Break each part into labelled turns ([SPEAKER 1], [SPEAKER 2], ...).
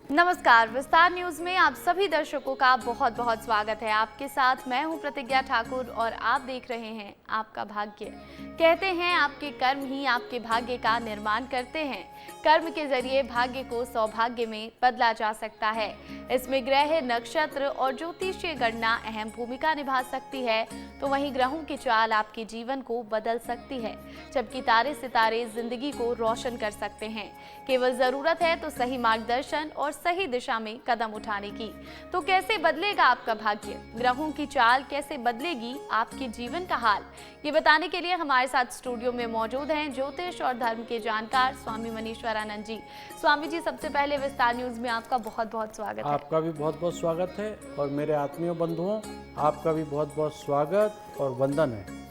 [SPEAKER 1] नमस्कार, विस्तार न्यूज में आप सभी दर्शकों का बहुत बहुत स्वागत है। आपके साथ मैं हूं प्रतिज्ञा ठाकुर और आप देख रहे हैं आपका भाग्य। कहते हैं आपके कर्म ही आपके भाग्य का निर्माण करते हैं। कर्म के जरिए भाग्य को सौभाग्य में बदला जा सकता है। इसमें ग्रह, नक्षत्र और ज्योतिषीय गणना अहम भूमिका निभा सकती है, तो वहीं ग्रहों की चाल आपके जीवन को बदल सकती है, जबकि तारे सितारे जिंदगी को रोशन कर सकते हैं। केवल जरूरत है तो सही मार्गदर्शन और सही दिशा में कदम उठाने की। तो कैसे बदलेगा आपका भाग्य, ग्रहों की चाल कैसे बदलेगी आपके जीवन का हाल, ये बताने के लिए हमारे साथ स्टूडियो में मौजूद हैं ज्योतिष और धर्म के जानकार स्वामी मनीश्वरानंद जी। स्वामी जी, सबसे पहले विस्तार न्यूज में आपका बहुत बहुत स्वागत है।
[SPEAKER 2] आपका भी बहुत बहुत स्वागत है और मेरे आत्मीय बंधुओं, आपका भी बहुत बहुत स्वागत और वंदन है।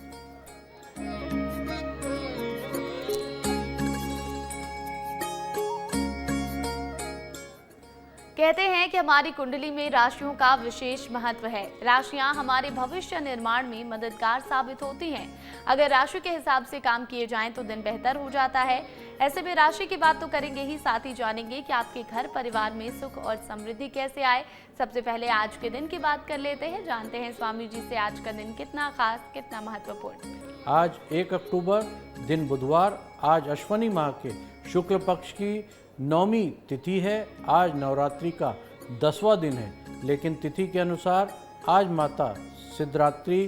[SPEAKER 1] कहते हैं कि हमारी कुंडली में राशियों का विशेष महत्व है। राशियां हमारे भविष्य निर्माण में मददगार साबित होती हैं। अगर राशि के हिसाब से काम किए जाएं तो दिन बेहतर हो जाता है। ऐसे में राशि की बात तो करेंगे ही, साथ ही जानेंगे कि आपके घर परिवार में सुख और समृद्धि कैसे आए। सबसे पहले आज के दिन की बात कर लेते हैं, जानते हैं स्वामी जी से आज का दिन कितना खास, कितना महत्वपूर्ण।
[SPEAKER 2] आज 1 अक्टूबर दिन बुधवार, आज अश्वनी माह के शुक्ल पक्ष की 9वीं तिथि है। आज नवरात्रि का 10वां दिन है, लेकिन तिथि के अनुसार आज माता सिद्धरात्रि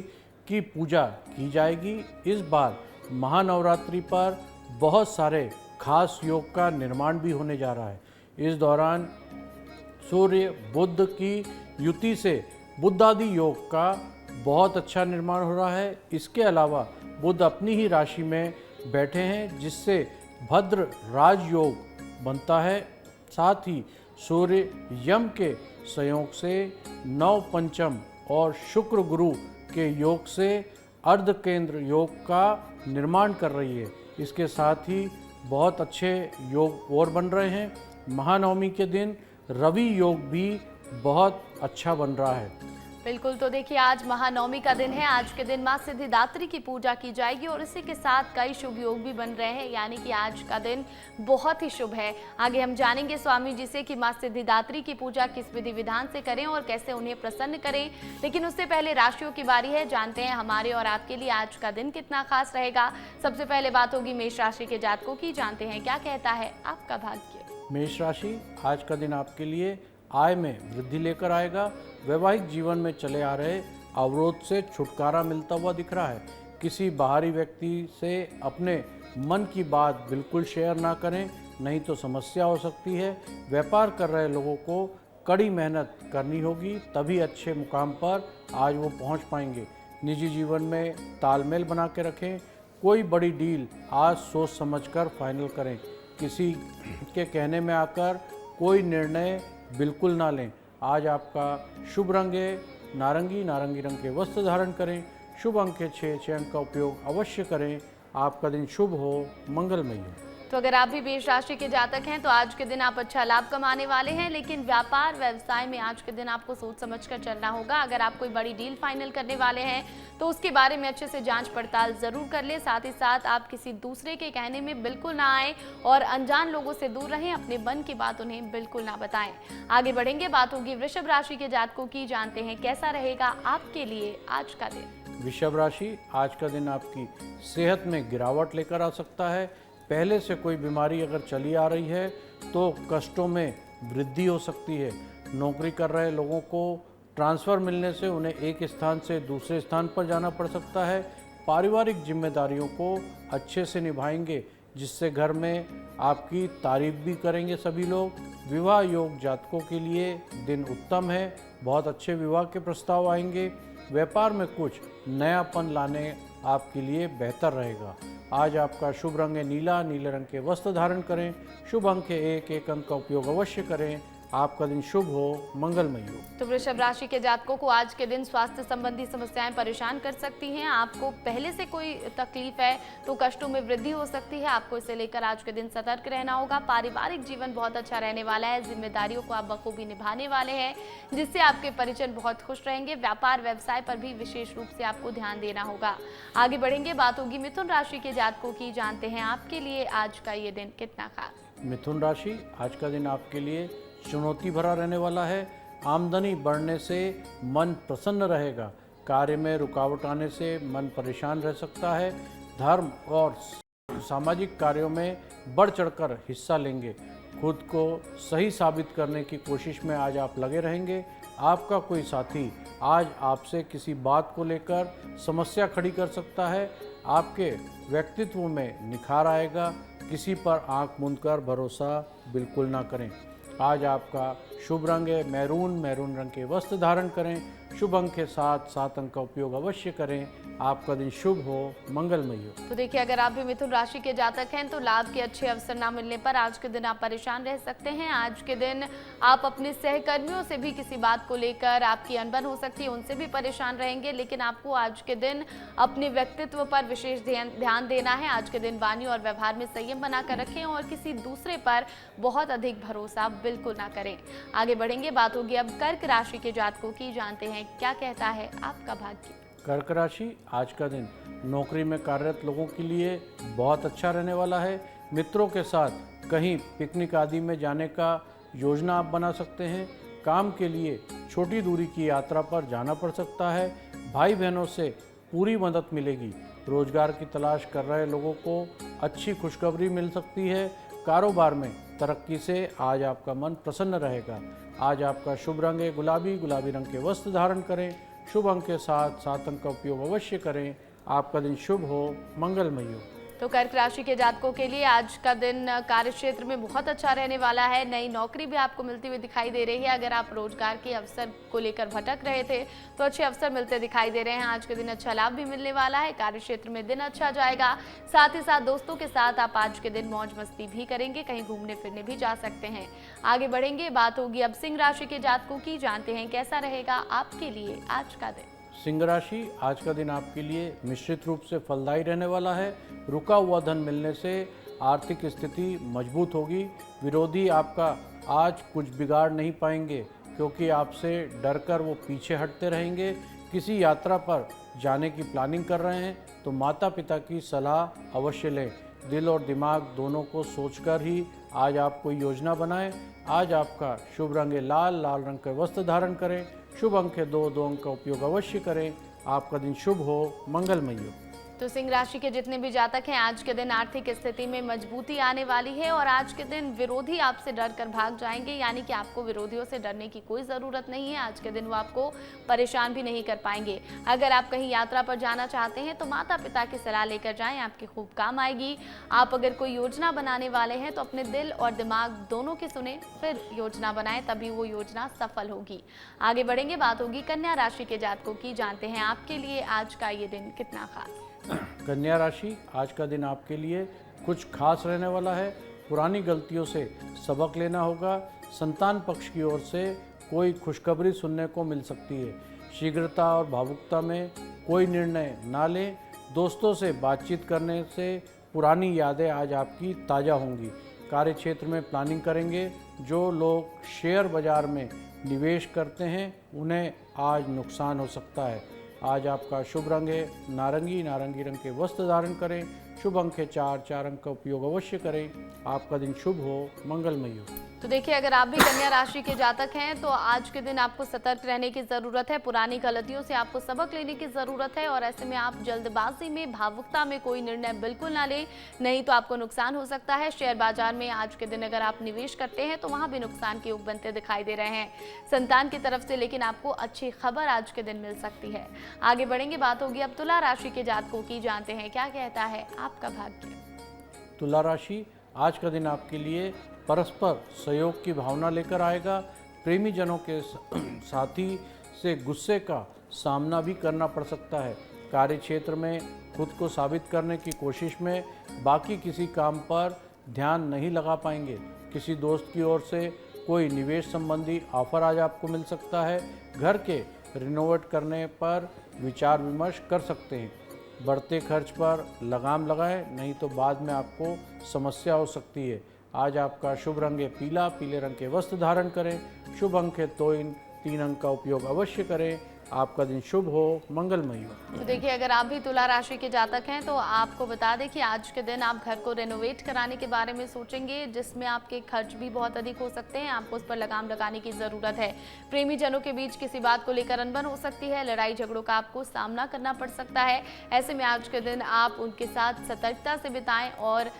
[SPEAKER 2] की पूजा की जाएगी। इस बार महानवरात्रि पर बहुत सारे खास योग का निर्माण भी होने जा रहा है। इस दौरान सूर्य बुध की युति से बुधादि योग का बहुत अच्छा निर्माण हो रहा है। इसके अलावा बुध अपनी ही राशि में बैठे हैं, जिससे भद्र राजयोग बनता है। साथ ही सूर्य यम के संयोग से नव पंचम और शुक्र गुरु के योग से अर्ध केंद्र योग का निर्माण कर रही है। इसके साथ ही बहुत अच्छे योग और बन रहे हैं। महानवमी के दिन रवि योग भी बहुत अच्छा बन रहा है।
[SPEAKER 1] बिल्कुल, तो देखिए आज महानवमी का दिन है। आज के दिन मां सिद्धिदात्री की पूजा की जाएगी और इसी के साथ कई शुभ योग भी बन रहे हैं, यानी कि आज का दिन बहुत ही शुभ है। आगे हम जानेंगे स्वामी जी से कि मां सिद्धिदात्री की पूजा किस विधि विधान से करें और कैसे उन्हें प्रसन्न करें। लेकिन उससे पहले राशियों की बारी है, जानते हैं हमारे और आपके लिए आज का दिन कितना खास रहेगा। सबसे पहले बात होगी मेष राशि के जातकों की, जानते हैं क्या कहता है आपका भाग्य।
[SPEAKER 2] मेष राशि, आज का दिन आपके लिए आय में वृद्धि लेकर आएगा। वैवाहिक जीवन में चले आ रहे अवरोध से छुटकारा मिलता हुआ दिख रहा है। किसी बाहरी व्यक्ति से अपने मन की बात बिल्कुल शेयर ना करें, नहीं तो समस्या हो सकती है। व्यापार कर रहे लोगों को कड़ी मेहनत करनी होगी, तभी अच्छे मुकाम पर आज वो पहुंच पाएंगे। निजी जीवन में तालमेल बना के रखें। कोई बड़ी डील आज सोच समझकर फाइनल करें। किसी के कहने में आकर कोई निर्णय बिल्कुल ना लें। आज आपका शुभ रंग है नारंगी, नारंगी रंग के वस्त्र धारण करें। शुभ अंक है 6 अंक का उपयोग अवश्य करें। आपका दिन शुभ हो, मंगलमय हो।
[SPEAKER 1] तो अगर आप भी मेष राशि के जातक हैं तो आज के दिन आप अच्छा लाभ कमाने वाले हैं, लेकिन व्यापार व्यवसाय में आज के दिन आपको सोच समझकर चलना होगा। अगर आप कोई बड़ी डील फाइनल करने वाले हैं तो उसके बारे में अच्छे से जांच पड़ताल जरूर कर लें। साथ ही साथ आप किसी दूसरे के कहने में बिल्कुल ना आए और अनजान लोगों से दूर रहें। अपने मन की बात उन्हें बिल्कुल ना बताएं। आगे बढ़ेंगे, बात होगी वृषभ राशि के जातकों की, जानते हैं कैसा रहेगा आपके लिए आज का दिन।
[SPEAKER 2] वृषभ राशि, आज का दिन आपकी सेहत में गिरावट लेकर आ सकता है। पहले से कोई बीमारी अगर चली आ रही है तो कष्टों में वृद्धि हो सकती है। नौकरी कर रहे लोगों को ट्रांसफ़र मिलने से उन्हें एक स्थान से दूसरे स्थान पर जाना पड़ सकता है। पारिवारिक जिम्मेदारियों को अच्छे से निभाएंगे, जिससे घर में आपकी तारीफ भी करेंगे सभी लोग। विवाह योग जातकों के लिए दिन उत्तम है। बहुत अच्छे विवाह के प्रस्ताव आएंगे। व्यापार में कुछ नयापन लाने आपके लिए बेहतर रहेगा। आज आपका शुभ रंग है नीला, नीले रंग के वस्त्र धारण करें। शुभ अंक है 1 अंक का उपयोग अवश्य करें। आपका दिन शुभ हो, मंगलमय हो।
[SPEAKER 1] तो वृषभ राशि के जातकों को आज के दिन स्वास्थ्य संबंधी समस्याएं परेशान कर सकती हैं। आपको पहले से कोई तकलीफ है तो कष्टों में वृद्धि हो सकती है। आपको इसे लेकर आज के दिन सतर्क रहना होगा। पारिवारिक जीवन बहुत अच्छा रहने वाला है। जिम्मेदारियों को आप बखूबी निभाने वाले हैं, जिससे आपके परिजन बहुत खुश रहेंगे। व्यापार व्यवसाय पर भी विशेष रूप से आपको ध्यान देना होगा। आगे बढ़ेंगे, बात होगी मिथुन राशि के जातकों की, जानते हैं आपके लिए आज का ये दिन कितना खास।
[SPEAKER 2] मिथुन राशि, आज का दिन आपके लिए चुनौती भरा रहने वाला है। आमदनी बढ़ने से मन प्रसन्न रहेगा। कार्य में रुकावट आने से मन परेशान रह सकता है। धर्म और सामाजिक कार्यों में बढ़ चढ़कर हिस्सा लेंगे। खुद को सही साबित करने की कोशिश में आज आप लगे रहेंगे। आपका कोई साथी आज आपसे किसी बात को लेकर समस्या खड़ी कर सकता है। आपके व्यक्तित्व में निखार आएगा। किसी पर आंख मूंदकर भरोसा बिल्कुल ना करें। आज आपका शुभ रंग है मैरून। मैरून रंग के वस्त्र धारण करें। शुभ अंक के साथ 7 अंक का उपयोग अवश्य करें। आपका दिन शुभ हो, मंगलमय हो।
[SPEAKER 1] तो देखिए, अगर आप भी मिथुन राशि के जातक हैं तो लाभ के अच्छे अवसर ना मिलने पर आज के दिन आप परेशान रह सकते हैं। आज के दिन आप अपने सहकर्मियों से भी किसी बात को लेकर आपकी अनबन हो सकती है, उनसे भी परेशान रहेंगे। लेकिन आपको आज के दिन अपने व्यक्तित्व पर विशेष ध्यान देना है। आज के दिन वाणी और व्यवहार में संयम बनाकर रखें और किसी दूसरे पर बहुत अधिक भरोसा बिल्कुल ना करें। आगे बढ़ेंगे, बात होगी अब कर्क राशि के जातकों की। जानते हैं क्या कहता है आपका भाग्य।
[SPEAKER 2] कर्क राशि, आज का दिन नौकरी में कार्यरत लोगों के लिए बहुत अच्छा रहने वाला है। मित्रों के साथ कहीं पिकनिक आदि में जाने का योजना आप बना सकते हैं। काम के लिए छोटी दूरी की यात्रा पर जाना पड़ सकता है। भाई बहनों से पूरी मदद मिलेगी। रोजगार की तलाश कर रहे लोगों को अच्छी खुशखबरी मिल सकती है। कारोबार में तरक्की से आज आपका मन प्रसन्न रहेगा। आज आपका शुभ रंग है गुलाबी। गुलाबी रंग के वस्त्र धारण करें। शुभ अंक के साथ 7 अंक का उपयोग अवश्य करें। आपका दिन शुभ हो, मंगलमय हो।
[SPEAKER 1] तो कर्क राशि के जातकों के लिए आज का दिन कार्य क्षेत्र में बहुत अच्छा रहने वाला है। नई नौकरी भी आपको मिलती हुई दिखाई दे रही है। अगर आप रोजगार के अवसर को लेकर भटक रहे थे तो अच्छे अवसर मिलते दिखाई दे रहे हैं। आज के दिन अच्छा लाभ भी मिलने वाला है। कार्य क्षेत्र में दिन अच्छा जाएगा। साथ ही साथ दोस्तों के साथ आप आज के दिन मौज मस्ती भी करेंगे। कहीं घूमने फिरने भी जा सकते हैं। आगे बढ़ेंगे, बात होगी अब सिंह राशि के जातकों की। जानते हैं कैसा रहेगा आपके लिए आज का दिन।
[SPEAKER 2] सिंह राशि, आज का दिन आपके लिए मिश्रित रूप से फलदायी रहने वाला है। रुका हुआ धन मिलने से आर्थिक स्थिति मजबूत होगी। विरोधी आपका आज कुछ बिगाड़ नहीं पाएंगे क्योंकि आपसे डरकर वो पीछे हटते रहेंगे। किसी यात्रा पर जाने की प्लानिंग कर रहे हैं तो माता पिता की सलाह अवश्य लें। दिल और दिमाग दोनों को सोचकर ही आज आप कोई योजना बनाएं। आज आपका शुभ रंग है लाल। लाल रंग के वस्त्र धारण करें। शुभ अंक है 2 अंक का उपयोग अवश्य करें। आपका दिन शुभ हो, मंगलमय हो।
[SPEAKER 1] तो सिंह राशि के जितने भी जातक हैं आज के दिन आर्थिक स्थिति में मजबूती आने वाली है और आज के दिन विरोधी आपसे डर कर भाग जाएंगे। यानी कि आपको विरोधियों से डरने की कोई ज़रूरत नहीं है। आज के दिन वो आपको परेशान भी नहीं कर पाएंगे। अगर आप कहीं यात्रा पर जाना चाहते हैं तो माता पिता की सलाह लेकर जाएं, आपके खूब काम आएगी। आप अगर कोई योजना बनाने वाले हैं तो अपने दिल और दिमाग दोनों की सुने फिर योजना बनाएं, तभी वो योजना सफल होगी। आगे बढ़ेंगे, बात होगी कन्या राशि के जातकों की। जानते हैं आपके लिए आज का ये दिन कितना खास।
[SPEAKER 2] कन्या राशि, आज का दिन आपके लिए कुछ खास रहने वाला है। पुरानी गलतियों से सबक लेना होगा। संतान पक्ष की ओर से कोई खुशखबरी सुनने को मिल सकती है। शीघ्रता और भावुकता में कोई निर्णय ना लें। दोस्तों से बातचीत करने से पुरानी यादें आज आपकी ताज़ा होंगी। कार्य क्षेत्र में प्लानिंग करेंगे। जो लोग शेयर बाजार में निवेश करते हैं उन्हें आज नुकसान हो सकता है। आज आपका शुभ रंग है नारंगी। नारंगी रंग के वस्त्र धारण करें। शुभ अंक है 4 अंक का उपयोग अवश्य करें। आपका दिन शुभ हो, मंगलमय हो।
[SPEAKER 1] तो देखिए, अगर आप भी कन्या राशि के जातक हैं तो आज के दिन आपको सतर्क रहने की ज़रूरत है। पुरानी गलतियों से आपको सबक लेने की ज़रूरत है और ऐसे में आप जल्दबाजी में भावुकता में कोई निर्णय बिल्कुल ना लें, नहीं तो आपको नुकसान हो सकता है। शेयर बाजार में आज के दिन अगर आप निवेश करते हैं तो वहाँ भी नुकसान के योग बनते दिखाई दे रहे हैं संतान की तरफ से, लेकिन आपको अच्छी खबर आज के दिन मिल सकती है। आगे बढ़ेंगे, बात होगी अब तुला राशि के जातकों की। जानते हैं क्या कहता है आपका भाग्य।
[SPEAKER 2] तुला राशि, आज का दिन आपके लिए परस्पर सहयोग की भावना लेकर आएगा। प्रेमी जनों के साथी से गुस्से का सामना भी करना पड़ सकता है। कार्य क्षेत्र में खुद को साबित करने की कोशिश में बाकी किसी काम पर ध्यान नहीं लगा पाएंगे। किसी दोस्त की ओर से कोई निवेश संबंधी ऑफर आज आपको मिल सकता है। घर के रिनोवेट करने पर विचार विमर्श कर सकते हैं। बढ़ते खर्च पर लगाम लगाएं, नहीं तो बाद में आपको समस्या हो सकती है। आज आपका शुभ रंग है पीला। पीले रंग के वस्त्र धारण करें। शुभ अंक है 3 अंक का उपयोग अवश्य करें। आपका दिन शुभ हो, मंगलमय हो।
[SPEAKER 1] तो देखिए, अगर आप भी तुला राशि के जातक हैं तो आपको बता दें कि आज के दिन आप घर को रेनोवेट कराने के बारे में सोचेंगे, जिसमें आपके खर्च भी बहुत अधिक हो सकते हैं। आपको उस पर लगाम लगाने की ज़रूरत है। प्रेमी जनों के बीच किसी बात को लेकर अनबन हो सकती है। लड़ाई झगड़ों का आपको सामना करना पड़ सकता है। ऐसे में आज के दिन आप उनके साथ सतर्कता से बिताएं और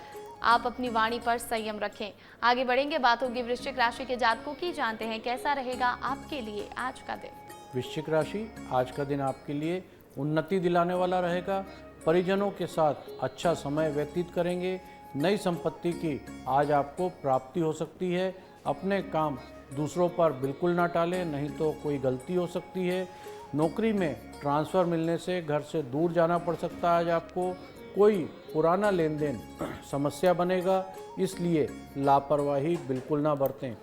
[SPEAKER 1] आप अपनी वाणी पर संयम रखें। आगे बढ़ेंगे, बात होगी वृश्चिक राशि के जातकों की। जानते हैं कैसा रहेगा आपके लिए आज का दिन।
[SPEAKER 2] वृश्चिक राशि, आज का दिन आपके लिए उन्नति दिलाने वाला रहेगा। परिजनों के साथ अच्छा समय व्यतीत करेंगे। नई संपत्ति की आज आपको प्राप्ति हो सकती है। अपने काम दूसरों पर बिल्कुल ना टालें, नहीं तो कोई गलती हो सकती है। नौकरी में ट्रांसफ़र मिलने से घर से दूर जाना पड़ सकता है। आज आपको कोई पुराना लेन देन समस्या बनेगा, इसलिए लापरवाही बिल्कुल ना बरतें।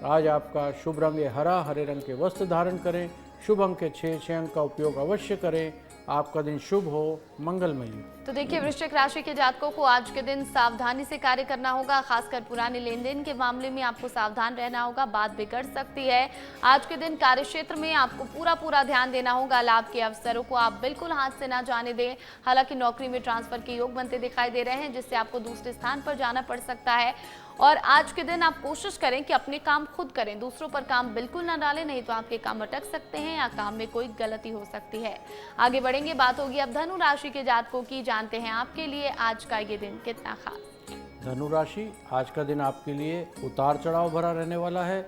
[SPEAKER 2] आज आपका शुभ रंग है हरा, हरे रंग के वस्त्र धारण करें। शुभ अंक के 6 अंक का उपयोग अवश्य करें। आपका दिन शुभ हो, मंगलमय हो।
[SPEAKER 1] तो देखिए, वृश्चिक राशि के जातकों को आज के दिन सावधानी से कार्य करना होगा। खासकर पुराने लेन देन के मामले में आपको सावधान रहना होगा, बात बिगड़ सकती है। आज के दिन कार्यक्षेत्र में आपको पूरा ध्यान देना होगा। लाभ के अवसरों को आप बिल्कुल हाथ से ना जाने दें। हालांकि नौकरी में ट्रांसफर के योग बनते दिखाई दे रहे हैं, जिससे आपको दूसरे स्थान पर जाना पड़ सकता है। और आज के दिन आप कोशिश करें कि अपने काम खुद करें, दूसरों पर काम बिल्कुल ना डालें, नहीं तो आपके काम अटक सकते हैं या काम में कोई गलती हो सकती है। आगे बढ़ेंगे, बात होगी अब धनु राशि के जातकों की। जानते हैं आपके लिए आज का ये दिन कितना खास।
[SPEAKER 2] धनु राशि, आज का दिन आपके लिए उतार चढ़ाव भरा रहने वाला है।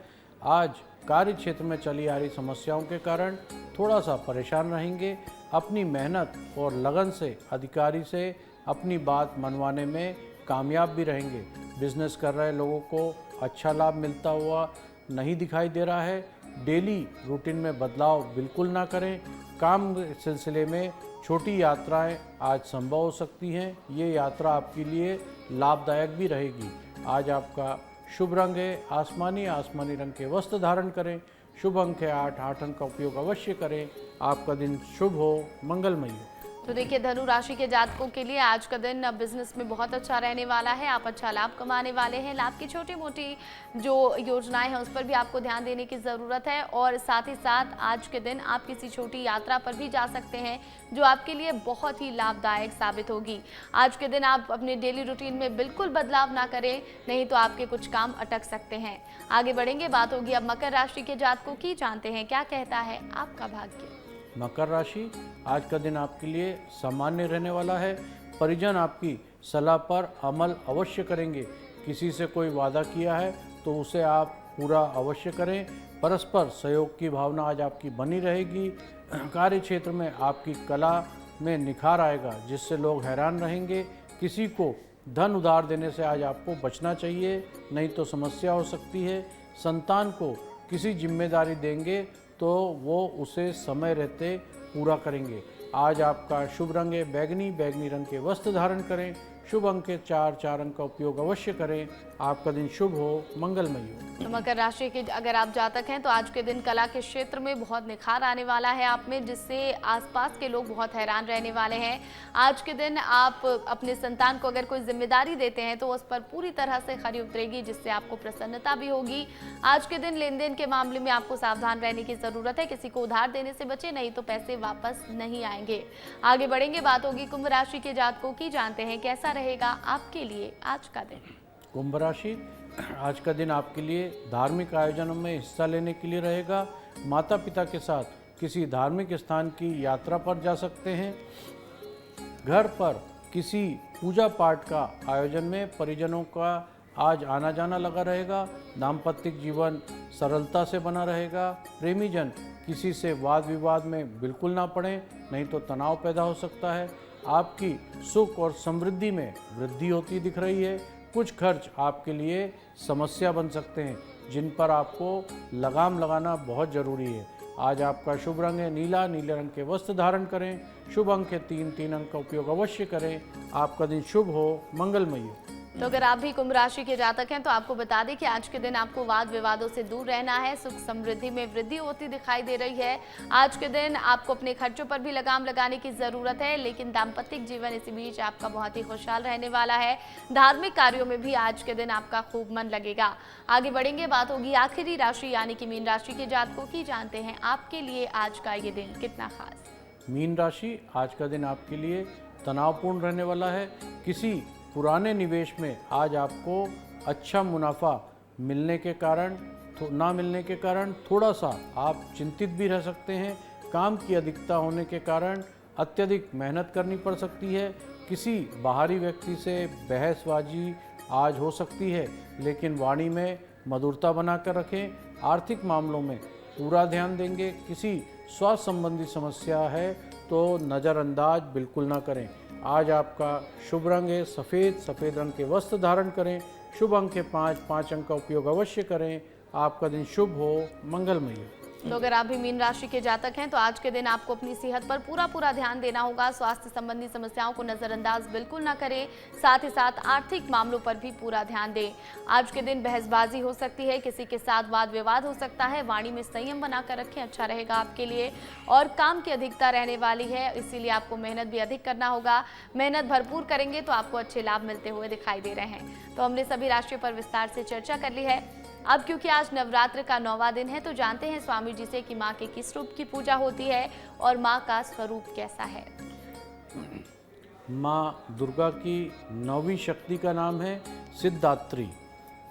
[SPEAKER 2] आज कार्य क्षेत्र में चली आ रही समस्याओं के कारण थोड़ा सा परेशान रहेंगे। अपनी मेहनत और लगन से अधिकारी से अपनी बात मनवाने में कामयाब भी रहेंगे। बिजनेस कर रहे लोगों को अच्छा लाभ मिलता हुआ नहीं दिखाई दे रहा है। डेली रूटीन में बदलाव बिल्कुल ना करें। काम के सिलसिले में छोटी यात्राएं आज संभव हो सकती हैं। ये यात्रा आपके लिए लाभदायक भी रहेगी। आज आपका शुभ रंग है आसमानी रंग के वस्त्र धारण करें। शुभ अंक है 8 अंक का उपयोग अवश्य करें। आपका दिन शुभ हो, मंगलमय हो।
[SPEAKER 1] तो देखिए, धनु राशि के जातकों के लिए आज का दिन बिजनेस में बहुत अच्छा रहने वाला है। आप अच्छा लाभ कमाने वाले हैं। लाभ की छोटी मोटी जो योजनाएं हैं उस पर भी आपको ध्यान देने की ज़रूरत है। और साथ ही साथ आज के दिन आप किसी छोटी यात्रा पर भी जा सकते हैं, जो आपके लिए बहुत ही लाभदायक साबित होगी। आज के दिन आप अपने डेली रूटीन में बिल्कुल बदलाव ना करें, नहीं तो आपके कुछ काम अटक सकते हैं। आगे बढ़ेंगे, बात होगी अब मकर राशि के जातकों की। जानते हैं क्या कहता है आपका भाग्य।
[SPEAKER 2] मकर राशि, आज का दिन आपके लिए सामान्य रहने वाला है। परिजन आपकी सलाह पर अमल अवश्य करेंगे। किसी से कोई वादा किया है तो उसे आप पूरा अवश्य करें। परस्पर सहयोग की भावना आज आपकी बनी रहेगी। कार्य क्षेत्र में आपकी कला में निखार आएगा, जिससे लोग हैरान रहेंगे। किसी को धन उधार देने से आज आपको बचना चाहिए, नहीं तो समस्या हो सकती है। संतान को किसी जिम्मेदारी देंगे तो वो उसे समय रहते पूरा करेंगे। आज आपका शुभ रंग है बैगनी रंग के वस्त्र धारण करें। शुभ अंक के 4 अंक का उपयोग अवश्य करें। आपका दिन शुभ हो, मंगलमय हो।
[SPEAKER 1] तो मकर राशि के अगर आप जातक हैं तो आज के दिन कला के क्षेत्र में बहुत निखार आने वाला है आप में, जिससे आसपास के लोग बहुत हैरान रहने वाले हैं। आज के दिन आप अपने संतान को अगर कोई जिम्मेदारी देते हैं तो उस पर पूरी तरह से खरी उतरेगी, जिससे आपको प्रसन्नता भी होगी। आज के दिन लेन देन के मामले में आपको सावधान रहने की जरूरत है। किसी को उधार देने से बचे, नहीं तो पैसे वापस नहीं आएंगे। आगे बढ़ेंगे, बात होगी कुंभ राशि के जातकों की। जानते हैं कैसा रहेगा आपके लिए आज का दिन।
[SPEAKER 2] कुंभ राशि, आज का दिन आपके लिए धार्मिक आयोजनों में हिस्सा लेने के लिए रहेगा। माता पिता के साथ किसी धार्मिक स्थान की यात्रा पर जा सकते हैं। घर पर किसी पूजा पाठ का आयोजन में परिजनों का आज आना जाना लगा रहेगा। दाम्पत्य जीवन सरलता से बना रहेगा। प्रेमी जन किसी से वाद विवाद में बिल्कुल ना पड़ें, नहीं तो तनाव पैदा हो सकता है। आपकी सुख और समृद्धि में वृद्धि होती दिख रही है। कुछ खर्च आपके लिए समस्या बन सकते हैं, जिन पर आपको लगाम लगाना बहुत ज़रूरी है। आज आपका शुभ रंग है नीले रंग के वस्त्र धारण करें। शुभ अंक है 3 अंक का उपयोग अवश्य करें। आपका दिन शुभ हो, मंगलमय हो।
[SPEAKER 1] तो अगर आप भी कुंभ राशि के जातक हैं तो आपको बता दें कि आज के दिन आपको वाद विवादों से दूर रहना है। सुख समृद्धि में वृद्धि होती दिखाई दे रही है। आज के दिन आपको अपने खर्चों पर भी लगाम लगाने की जरूरत है, लेकिन दाम्पत्य जीवन इसी बीच आपका बहुत ही खुशहाल रहने वाला है। धार्मिक कार्यों में भी आज के दिन आपका खूब मन लगेगा। आगे बढ़ेंगे, बात होगी आखिरी राशि यानी कि मीन राशि के जातकों की। जानते हैं आपके लिए आज का ये दिन कितना खास।
[SPEAKER 2] मीन राशि, आज का दिन आपके लिए तनावपूर्ण रहने वाला है। किसी पुराने निवेश में आज आपको अच्छा मुनाफा मिलने के कारण ना मिलने के कारण थोड़ा सा आप चिंतित भी रह सकते हैं। काम की अधिकता होने के कारण अत्यधिक मेहनत करनी पड़ सकती है। किसी बाहरी व्यक्ति से बहसबाजी आज हो सकती है, लेकिन वाणी में मधुरता बनाकर रखें। आर्थिक मामलों में पूरा ध्यान देंगे। किसी स्वास्थ्य संबंधी समस्या है तो नज़रअंदाज बिल्कुल ना करें। आज आपका शुभ रंग है सफ़ेद। सफ़ेद रंग के वस्त्र धारण करें। शुभ अंक है 5। 5 अंक का उपयोग अवश्य करें। आपका दिन शुभ हो, मंगलमय हो।
[SPEAKER 1] तो अगर आप भी मीन राशि के जातक हैं तो आज के दिन आपको अपनी सेहत पर पूरा ध्यान देना होगा। स्वास्थ्य संबंधी समस्याओं को नजरअंदाज बिल्कुल ना करें। साथ ही साथ आर्थिक मामलों पर भी पूरा ध्यान दें। आज के दिन बहसबाजी हो सकती है, किसी के साथ वाद विवाद हो सकता है। वाणी में संयम बनाकर रखें, अच्छा रहेगा आपके लिए। और काम की अधिकता रहने वाली है, इसीलिए आपको मेहनत भी अधिक करना होगा। मेहनत भरपूर करेंगे तो आपको अच्छे लाभ मिलते हुए दिखाई दे रहे हैं। तो हमने सभी राशियों पर विस्तार से चर्चा कर ली है। अब क्योंकि आज नवरात्र का 9वां दिन है तो जानते हैं स्वामी जी से कि माँ के किस रूप की पूजा होती है और माँ का स्वरूप कैसा है।
[SPEAKER 2] माँ दुर्गा की 9वीं शक्ति का नाम है सिद्धात्री।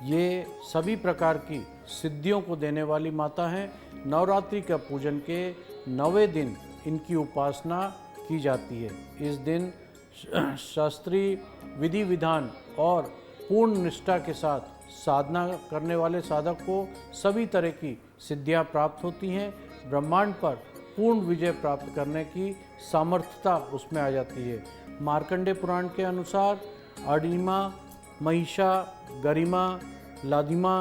[SPEAKER 2] ये सभी प्रकार की सिद्धियों को देने वाली माता हैं। नवरात्रि का पूजन के 9वें दिन इनकी उपासना की जाती है। इस दिन शास्त्रीय विधि विधान और पूर्ण निष्ठा के साथ साधना करने वाले साधक को सभी तरह की सिद्धियां प्राप्त होती हैं। ब्रह्मांड पर पूर्ण विजय प्राप्त करने की सामर्थ्यता उसमें आ जाती है। मार्कंडेय पुराण के अनुसार अणिमा, महिषा, गरिमा, लादिमा,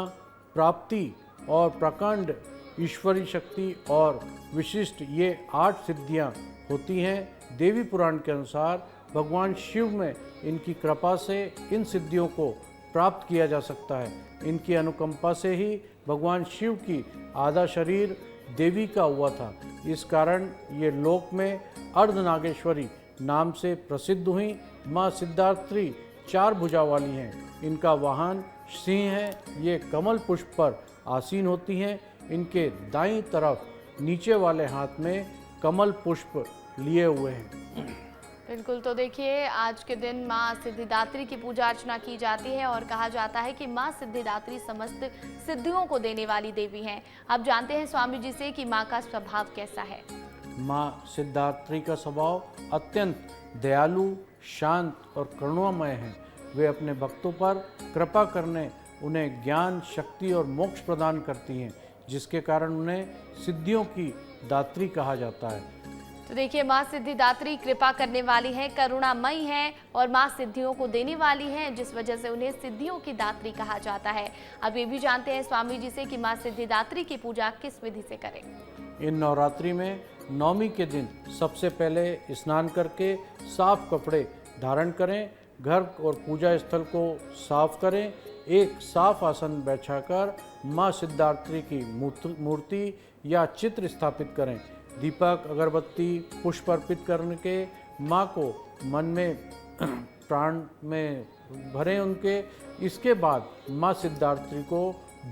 [SPEAKER 2] प्राप्ति और प्रकांड ईश्वरी शक्ति और विशिष्ट ये 8 सिद्धियां होती हैं। देवी पुराण के अनुसार भगवान शिव में इनकी कृपा से इन सिद्धियों को प्राप्त किया जा सकता है। इनकी अनुकंपा से ही भगवान शिव की आधा शरीर देवी का हुआ था। इस कारण ये लोक में अर्धनागेश्वरी नाम से प्रसिद्ध हुई। माँ सिद्धात्री 4 भुजा वाली हैं। इनका वाहन सिंह है। ये कमल पुष्प पर आसीन होती हैं। इनके दाईं तरफ नीचे वाले हाथ में कमल पुष्प लिए हुए हैं।
[SPEAKER 1] बिल्कुल, तो देखिए आज के दिन माँ सिद्धिदात्री की पूजा अर्चना की जाती है और कहा जाता है कि माँ सिद्धिदात्री समस्त सिद्धियों को देने वाली देवी हैं। अब जानते हैं स्वामी जी से कि माँ का स्वभाव कैसा है।
[SPEAKER 2] माँ सिद्धात्री का स्वभाव अत्यंत दयालु, शांत और करुणामय है। वे अपने भक्तों पर कृपा करने, उन्हें ज्ञान, शक्ति और मोक्ष प्रदान करती हैं, जिसके कारण उन्हें सिद्धियों की दात्री कहा जाता है।
[SPEAKER 1] तो देखिए माँ सिद्धिदात्री कृपा करने वाली है, करुणामयी है और माँ सिद्धियों को देने वाली है, जिस वजह से उन्हें सिद्धियों की दात्री कहा जाता है। अब ये भी जानते हैं स्वामी जी से कि माँ सिद्धिदात्री की पूजा किस विधि से करें।
[SPEAKER 2] इन नवरात्रि में 9वीं के दिन सबसे पहले स्नान करके साफ कपड़े धारण करें। घर और पूजा स्थल को साफ करें। एक साफ आसन बैठाकर माँ सिद्धात्री की मूर्ति या चित्र स्थापित करें। दीपक, अगरबत्ती, पुष्प अर्पित करने के माँ को मन में प्राण में भरें उनके। इसके बाद माँ सिद्धात्री को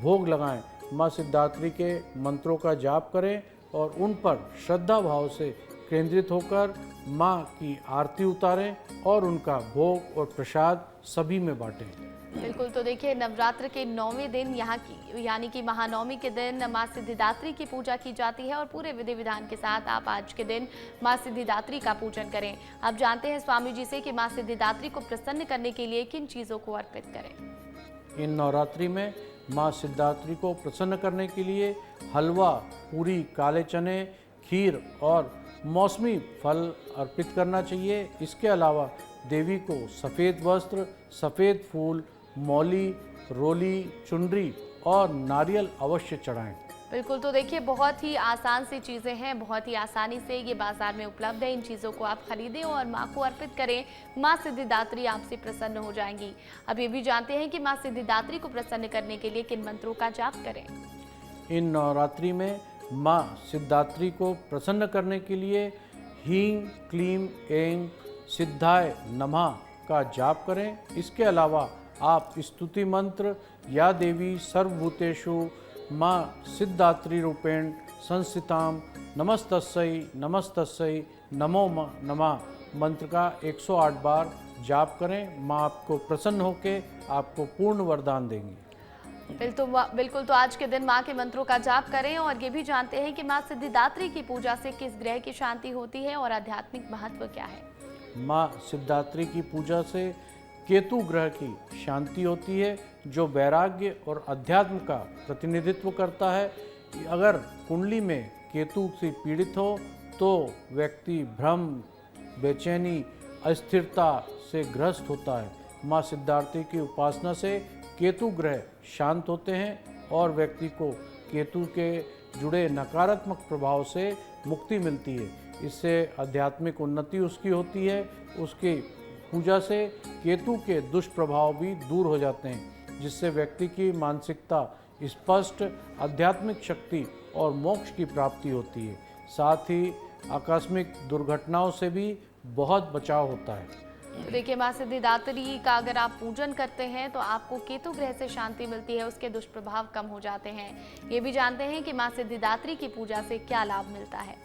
[SPEAKER 2] भोग लगाएं। माँ सिद्धात्री के मंत्रों का जाप करें और उन पर श्रद्धा भाव से केंद्रित होकर माँ की आरती उतारें और उनका भोग और प्रसाद सभी में बांटें।
[SPEAKER 1] बिल्कुल, तो देखिए नवरात्र के 9वें दिन यहाँ की यानी कि महानवमी के दिन माँ सिद्धिदात्री की पूजा की जाती है और पूरे विधि विधान के साथ आप आज के दिन माँ सिद्धिदात्री का पूजन करें। अब जानते हैं स्वामी जी से कि माँ सिद्धिदात्री को प्रसन्न करने के लिए किन चीज़ों को अर्पित करें।
[SPEAKER 2] इन नवरात्रि में माँ सिद्धात्री को प्रसन्न करने के लिए हलवा, पूरी, काले चने, खीर और मौसमी फल अर्पित करना चाहिए। इसके अलावा देवी को सफ़ेद वस्त्र, सफ़ेद फूल, मौली, रोली, चुनरी और नारियल अवश्य चढ़ाएं।
[SPEAKER 1] बिल्कुल, तो देखिए बहुत ही आसान सी चीज़ें हैं, बहुत ही आसानी से ये बाज़ार में उपलब्ध है। इन चीज़ों को आप खरीदें और माँ को अर्पित करें। माँ सिद्धिदात्री आपसे प्रसन्न हो जाएँगी। अब ये भी जानते हैं कि माँ सिद्धिदात्री को प्रसन्न करने के लिए किन मंत्रों का जाप करें?
[SPEAKER 2] इन नवरात्रि में माँ सिद्धात्री को प्रसन्न करने के लिए हीं क्लीं ऐं सिद्धाय नमः का जाप करें। इसके अलावा आप स्तुति मंत्र या देवी सर्वभूतेषु माँ सिद्धात्री रूपेण संस्थिताम नमस्तस्यै नमस्तस्यै नमो नमः मंत्र का 108 बार जाप करें। माँ आपको प्रसन्न होकर आपको पूर्ण वरदान देंगी।
[SPEAKER 1] बिल्कुल, तो आज के दिन माँ के मंत्रों का जाप करें और ये भी जानते हैं कि माँ सिद्धिदात्री की पूजा से किस ग्रह की शांति होती है और आध्यात्मिक महत्व क्या है।
[SPEAKER 2] माँ सिद्धात्री की पूजा से केतु ग्रह की शांति होती है, जो वैराग्य और अध्यात्म का प्रतिनिधित्व करता है। अगर कुंडली में केतु से पीड़ित हो तो व्यक्ति भ्रम, बेचैनी, अस्थिरता से ग्रस्त होता है। माँ सिद्धात्री की उपासना से केतु ग्रह शांत होते हैं और व्यक्ति को केतु के जुड़े नकारात्मक प्रभाव से मुक्ति मिलती है। इससे आध्यात्मिक उन्नति उसकी होती है। उसकी पूजा से केतु के दुष्प्रभाव भी दूर हो जाते हैं, जिससे व्यक्ति की मानसिकता स्पष्ट, आध्यात्मिक शक्ति और मोक्ष की प्राप्ति होती है। साथ ही आकस्मिक दुर्घटनाओं से भी बहुत बचाव होता है।
[SPEAKER 1] तो देखिए माँ सिद्धिदात्री का अगर आप पूजन करते हैं तो आपको केतु ग्रह से शांति मिलती है, उसके दुष्प्रभाव कम हो जाते हैं। ये भी जानते हैं कि माँ सिद्धिदात्री की पूजा से क्या लाभ मिलता है।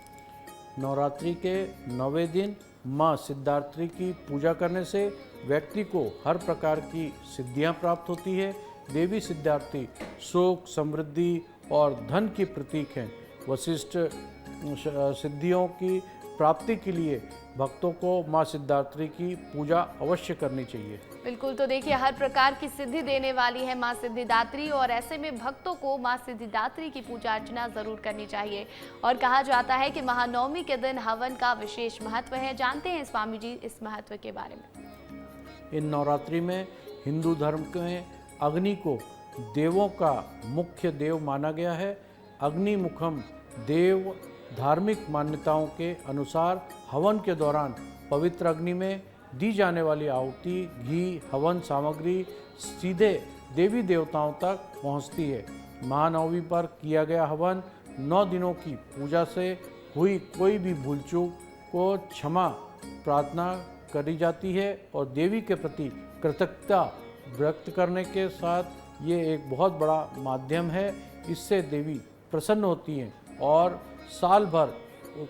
[SPEAKER 2] नवरात्रि के 9वें दिन माँ सिद्धात्री की पूजा करने से व्यक्ति को हर प्रकार की सिद्धियां प्राप्त होती है। देवी सिद्धार्थी सुख, समृद्धि और धन की प्रतीक हैं। वशिष्ठ सिद्धियों की प्राप्ति के लिए भक्तों को माँ सिद्धात्री की पूजा अवश्य करनी चाहिए।
[SPEAKER 1] बिल्कुल, तो देखिए हर प्रकार की सिद्धि देने वाली है माँ सिद्धिदात्री और ऐसे में भक्तों को माँ सिद्धिदात्री की पूजा अर्चना जरूर करनी चाहिए। और कहा जाता है कि महानवमी के दिन हवन का विशेष महत्व है। जानते हैं स्वामी जी इस महत्व के बारे में।
[SPEAKER 2] इन नवरात्रि में हिंदू धर्म में अग्नि को देवों का मुख्य देव माना गया है। अग्निमुखम देव धार्मिक मान्यताओं के अनुसार हवन के दौरान पवित्र अग्नि में दी जाने वाली आहुति, घी, हवन सामग्री सीधे देवी देवताओं तक पहुंचती है। महानवमी पर किया गया हवन 9 दिनों की पूजा से हुई कोई भी भूल चूक को क्षमा प्रार्थना करी जाती है और देवी के प्रति कृतज्ञता व्यक्त करने के साथ ये एक बहुत बड़ा माध्यम है। इससे देवी प्रसन्न होती हैं और साल भर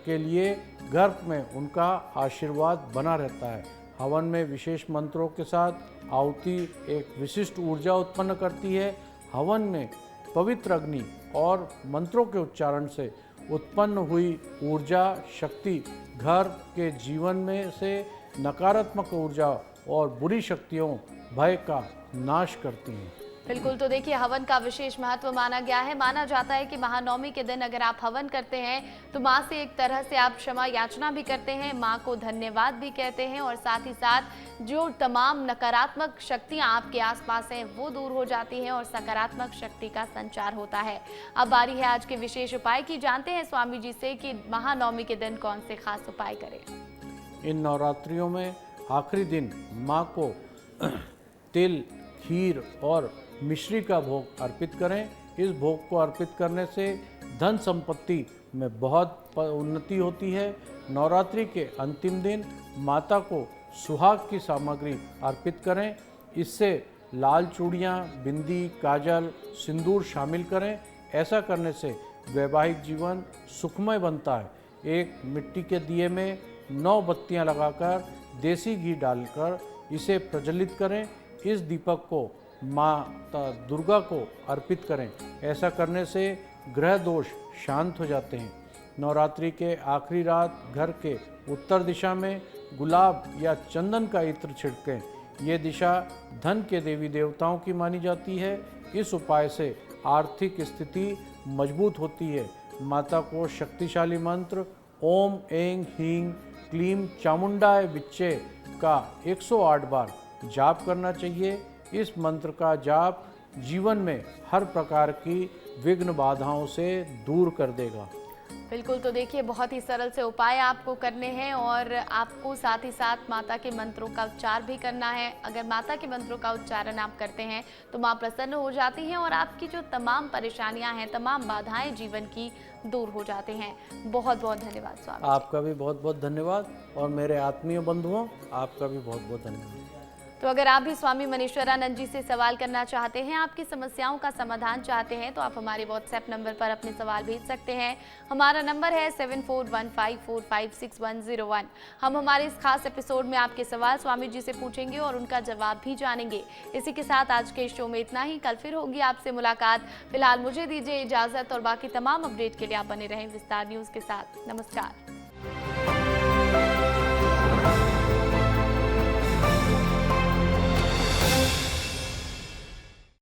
[SPEAKER 2] के लिए घर में उनका आशीर्वाद बना रहता है। हवन में विशेष मंत्रों के साथ आहुति एक विशिष्ट ऊर्जा उत्पन्न करती है। हवन में पवित्र अग्नि और मंत्रों के उच्चारण से उत्पन्न हुई ऊर्जा शक्ति घर के जीवन में से नकारात्मक ऊर्जा और बुरी शक्तियों भय का नाश करती हैं।
[SPEAKER 1] बिल्कुल, तो देखिए हवन का विशेष महत्व माना गया है। माना जाता है कि महानवमी के दिन अगर आप हवन करते हैं तो माँ से एक तरह से आप क्षमा याचना भी करते हैं, माँ को धन्यवाद भी कहते हैं और साथ ही साथ जो तमाम नकारात्मक शक्तियाँ आपके आसपास हैं वो दूर हो जाती हैं और सकारात्मक शक्ति का संचार होता है। अब बारी है आज के विशेष उपाय की। जानते हैं स्वामी जी से कि महानवमी के दिन कौन से खास उपाय करें।
[SPEAKER 2] इन नवरात्रियों में आखिरी दिन माँ को तिल, खीर और मिश्री का भोग अर्पित करें। इस भोग को अर्पित करने से धन संपत्ति में बहुत उन्नति होती है। नवरात्रि के अंतिम दिन माता को सुहाग की सामग्री अर्पित करें। इससे लाल चूड़ियाँ, बिंदी, काजल, सिंदूर शामिल करें। ऐसा करने से वैवाहिक जीवन सुखमय बनता है। एक मिट्टी के दिए में 9 बत्तियां लगाकर देसी घी डालकर इसे प्रज्वलित करें। इस दीपक को माता दुर्गा को अर्पित करें। ऐसा करने से ग्रह दोष शांत हो जाते हैं। नवरात्रि के आखिरी रात घर के उत्तर दिशा में गुलाब या चंदन का इत्र छिड़कें। ये दिशा धन के देवी देवताओं की मानी जाती है। इस उपाय से आर्थिक स्थिति मजबूत होती है। माता को शक्तिशाली मंत्र ओम ऐं ह्रीं क्लीं चामुंडाय विच्चे का 108 बार जाप करना चाहिए। इस मंत्र का जाप जीवन में हर प्रकार की विघ्न बाधाओं से दूर कर देगा।
[SPEAKER 1] बिल्कुल, तो देखिए बहुत ही सरल से उपाय आपको करने हैं और आपको साथ ही साथ माता के मंत्रों का उच्चार भी करना है। अगर माता के मंत्रों का उच्चारण आप करते हैं तो माँ प्रसन्न हो जाती हैं और आपकी जो तमाम परेशानियां हैं, तमाम बाधाएं जीवन की दूर हो जाती हैं। बहुत बहुत धन्यवाद स्वामी जी।
[SPEAKER 2] आपका भी बहुत बहुत धन्यवाद और मेरे आत्मीय बंधुओं, आपका भी बहुत बहुत धन्यवाद।
[SPEAKER 1] तो अगर आप भी स्वामी मनीश्वरानंद जी से सवाल करना चाहते हैं, आपकी समस्याओं का समाधान चाहते हैं, तो आप हमारे व्हाट्सएप नंबर पर अपने सवाल भेज सकते हैं। हमारा नंबर है 7415456101। हम हमारे इस खास एपिसोड में आपके सवाल स्वामी जी से पूछेंगे और उनका जवाब भी जानेंगे। इसी के साथ आज के शो में इतना ही। कल फिर होगी आपसे मुलाकात। फिलहाल मुझे दीजिए इजाजत और बाकी तमाम अपडेट के लिए आप बने रहें विस्तार न्यूज के साथ। नमस्कार।